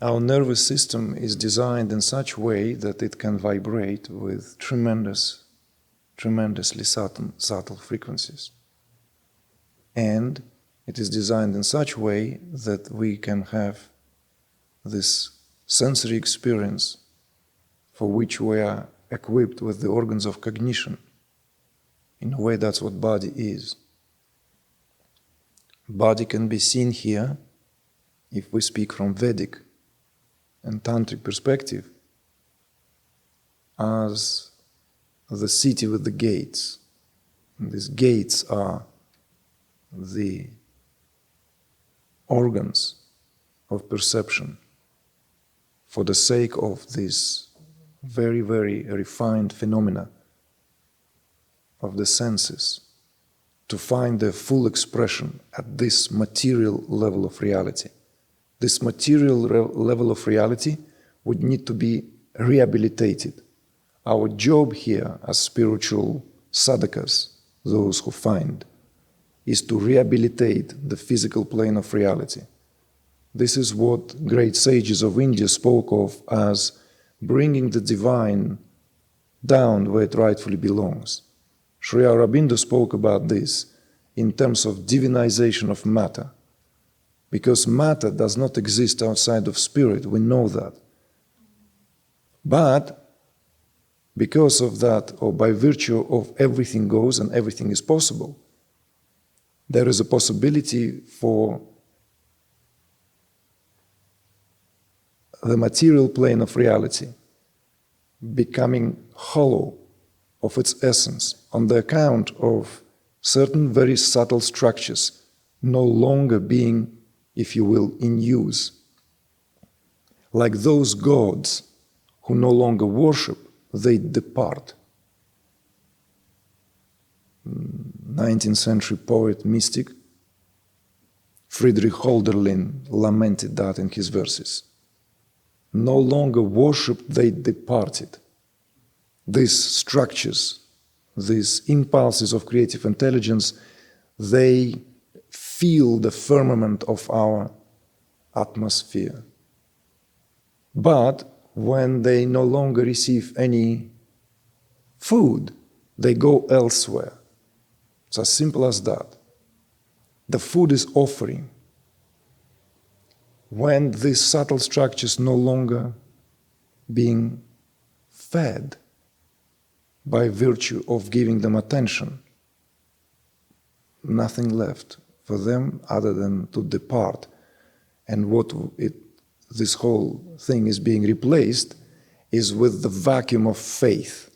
our nervous system is designed in such a way that it can vibrate with tremendously subtle frequencies. And it is designed in such a way that we can have this sensory experience for which we are equipped with the organs of cognition. In a way, that's what body is. Body can be seen here, if we speak from Vedic and Tantric perspective, as the city with the gates. And these gates are the organs of perception for the sake of this very, very refined phenomena of the senses to find their full expression at this material level of reality. This material level of reality would need to be rehabilitated. Our job here as spiritual sadhakas, those who find, is to rehabilitate the physical plane of reality. This is what great sages of India spoke of as bringing the divine down where it rightfully belongs. Sri Aurobindo spoke about this in terms of divinization of matter, because matter does not exist outside of spirit, we know that. But because of that, or by virtue of everything goes and everything is possible, there is a possibility for the material plane of reality becoming hollow of its essence on the account of certain very subtle structures no longer being, if you will, in use. Like those gods who no longer worship, they depart. 19th century poet, mystic, Friedrich Hölderlin lamented that in his verses. No longer worshipped, they departed. These structures, these impulses of creative intelligence, they fill the firmament of our atmosphere. But when they no longer receive any food, they go elsewhere. It's as simple as that. The food is offering. When these subtle structures no longer being fed by virtue of giving them attention, nothing left for them other than to depart. And this whole thing is being replaced is with the vacuum of faith,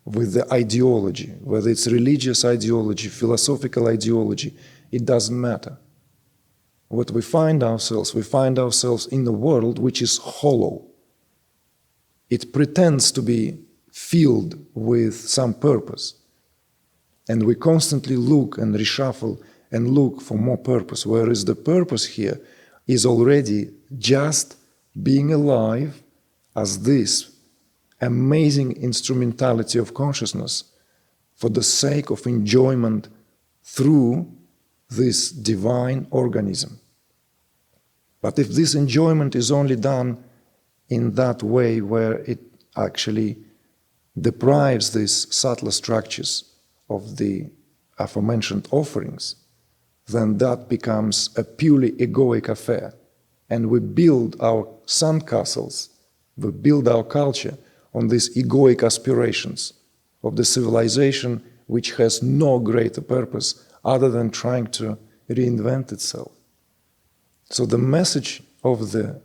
with the ideology, whether it's religious ideology, philosophical ideology, it doesn't matter. What we find ourselves in a world which is hollow. It pretends to be filled with some purpose. And we constantly look and reshuffle and look for more purpose, whereas the purpose here is already just being alive as this amazing instrumentality of consciousness for the sake of enjoyment through this divine organism. But if this enjoyment is only done in that way where it actually deprives these subtler structures of the aforementioned offerings, then that becomes a purely egoic affair. And we build our sandcastles, we build our culture on these egoic aspirations of the civilization which has no greater purpose other than trying to reinvent itself. So the message of the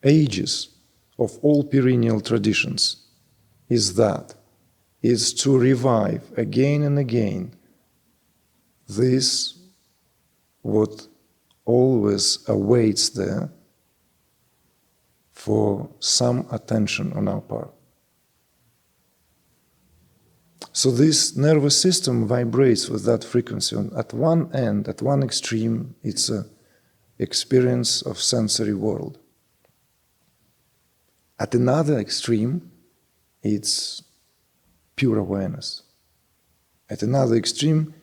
ages, of all perennial traditions, is to revive again and again this what always awaits there for some attention on our part. So this nervous system vibrates with that frequency. At one end, at one extreme, it's an experience of sensory world. At another extreme, it's pure awareness. At another extreme,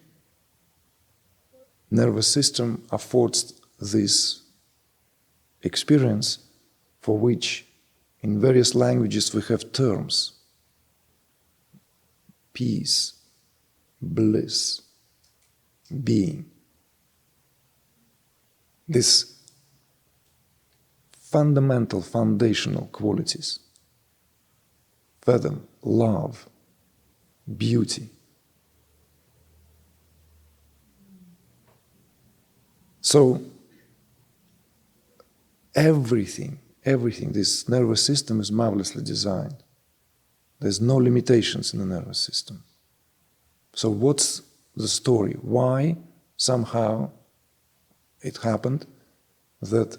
nervous system affords this experience for which in various languages we have terms: peace, bliss, being. These fundamental, foundational qualities: fathom, love, beauty. So everything, this nervous system is marvelously designed. There's no limitations in the nervous system. So what's the story? Why somehow it happened that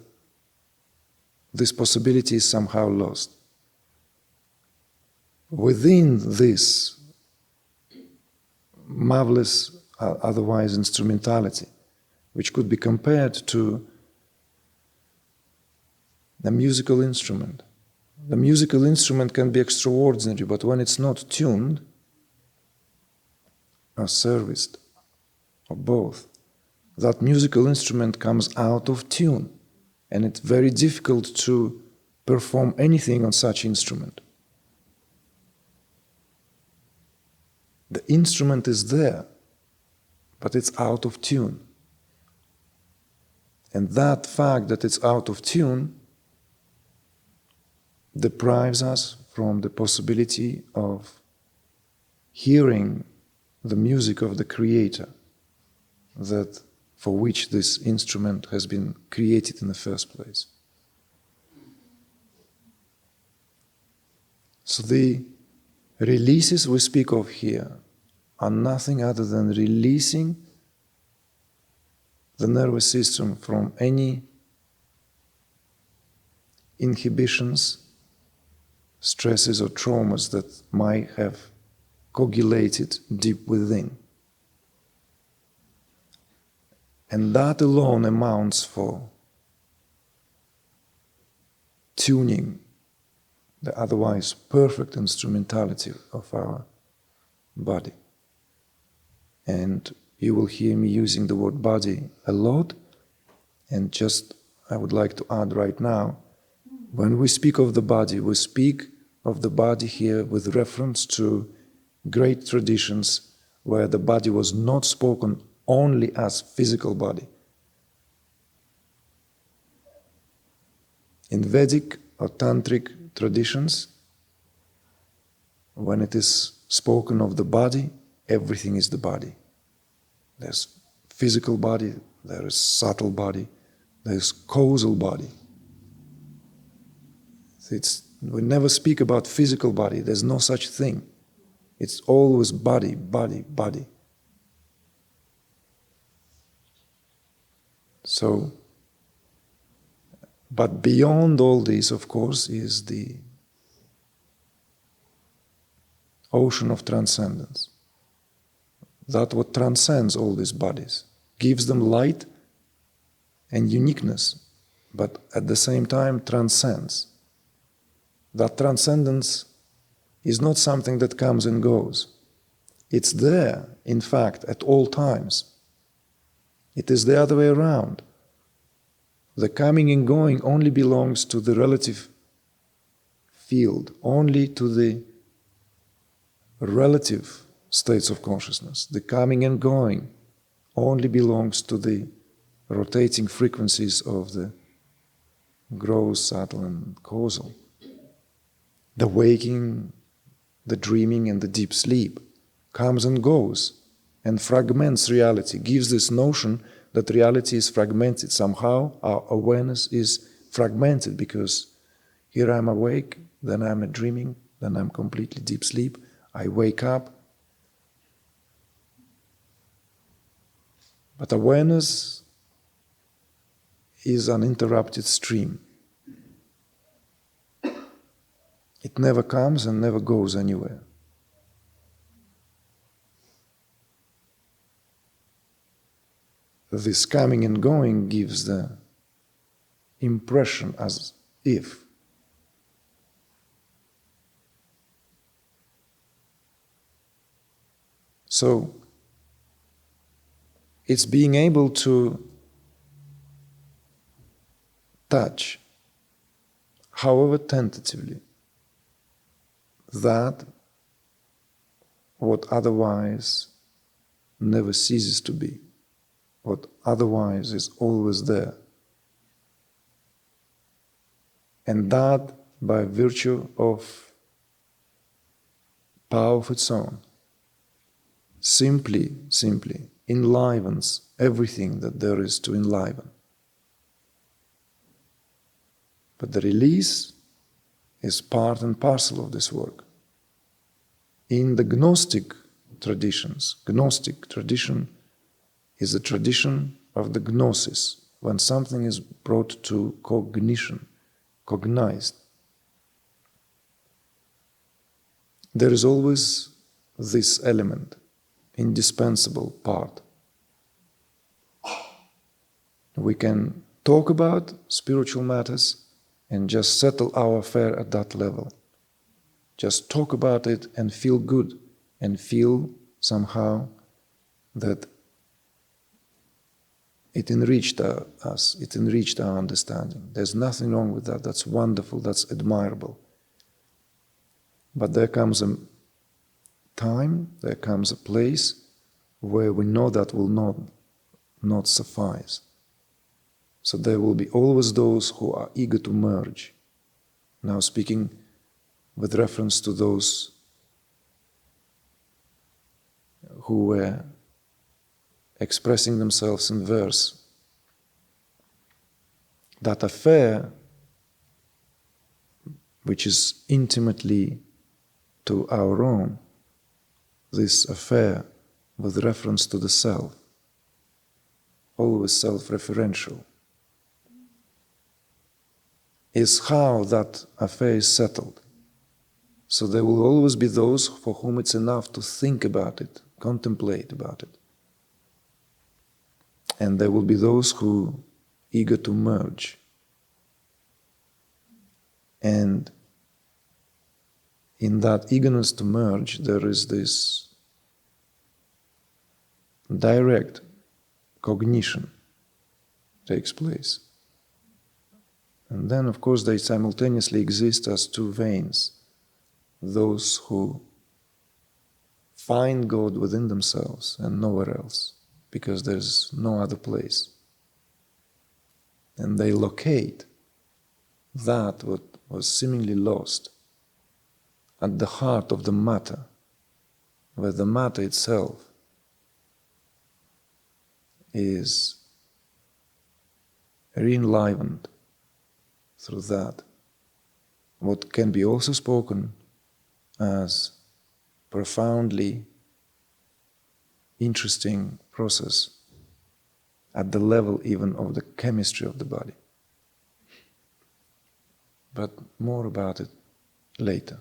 this possibility is somehow lost? Within this marvelous, otherwise instrumentality, which could be compared to a musical instrument. The musical instrument can be extraordinary, but when it's not tuned, or serviced, or both, that musical instrument comes out of tune, and it's very difficult to perform anything on such instrument. The instrument is there, but it's out of tune. And that fact that it's out of tune deprives us from the possibility of hearing the music of the Creator, that for which this instrument has been created in the first place. So the releases we speak of here are nothing other than releasing the nervous system from any inhibitions, stresses or traumas that might have coagulated deep within. And that alone amounts for tuning the otherwise perfect instrumentality of our body. And you will hear me using the word body a lot, and just I would like to add right now, when we speak of the body, we speak of the body here with reference to great traditions where the body was not spoken only as physical body. In Vedic or Tantric traditions, when it is spoken of the body, everything is the body. There's physical body, there is subtle body, there's causal body. We never speak about physical body, there's no such thing. It's always body, body, body. So, but beyond all this, of course, is the ocean of transcendence. That what transcends all these bodies, gives them light and uniqueness, but at the same time transcends. That transcendence is not something that comes and goes. It's there, in fact, at all times. It is the other way around. The coming and going only belongs to the relative field, only to the relative states of consciousness. The coming and going only belongs to the rotating frequencies of the gross, subtle, and causal. The waking, the dreaming, and the deep sleep comes and goes and fragments reality, gives this notion that reality is fragmented. Somehow our awareness is fragmented because here I'm awake, then I'm dreaming, then I'm completely deep sleep, I wake up. But awareness is an uninterrupted stream. It never comes and never goes anywhere. This coming and going gives the impression as if. So, it's being able to touch however tentatively, that what otherwise never ceases to be, what otherwise is always there. And that, by virtue of power of its own, simply enlivens everything that there is to enliven. But the release is part and parcel of this work. In the Gnostic traditions, Gnostic tradition is a tradition of the gnosis, when something is brought to cognition, cognized. There is always this element, indispensable part. We can talk about spiritual matters and just settle our affair at that level. Just talk about it and feel good and feel somehow that it enriched us, it enriched our understanding. There's nothing wrong with that. That's wonderful, that's admirable. But there comes a time, there comes a place where we know that will not suffice. So there will be always those who are eager to merge. Now speaking with reference to those who were expressing themselves in verse, that affair, which is intimately to our own, this affair with reference to the self, always self-referential, is how that affair is settled. So there will always be those for whom it's enough to think about it, contemplate about it. And there will be those who are eager to merge. And in that eagerness to merge, there is this direct cognition takes place. And then, of course, they simultaneously exist as two veins. Those who find God within themselves and nowhere else, because there's no other place. And they locate that what was seemingly lost at the heart of the matter, where the matter itself is re-enlivened through that. What can be also spoken as profoundly interesting process at the level even of the chemistry of the body. But more about it later.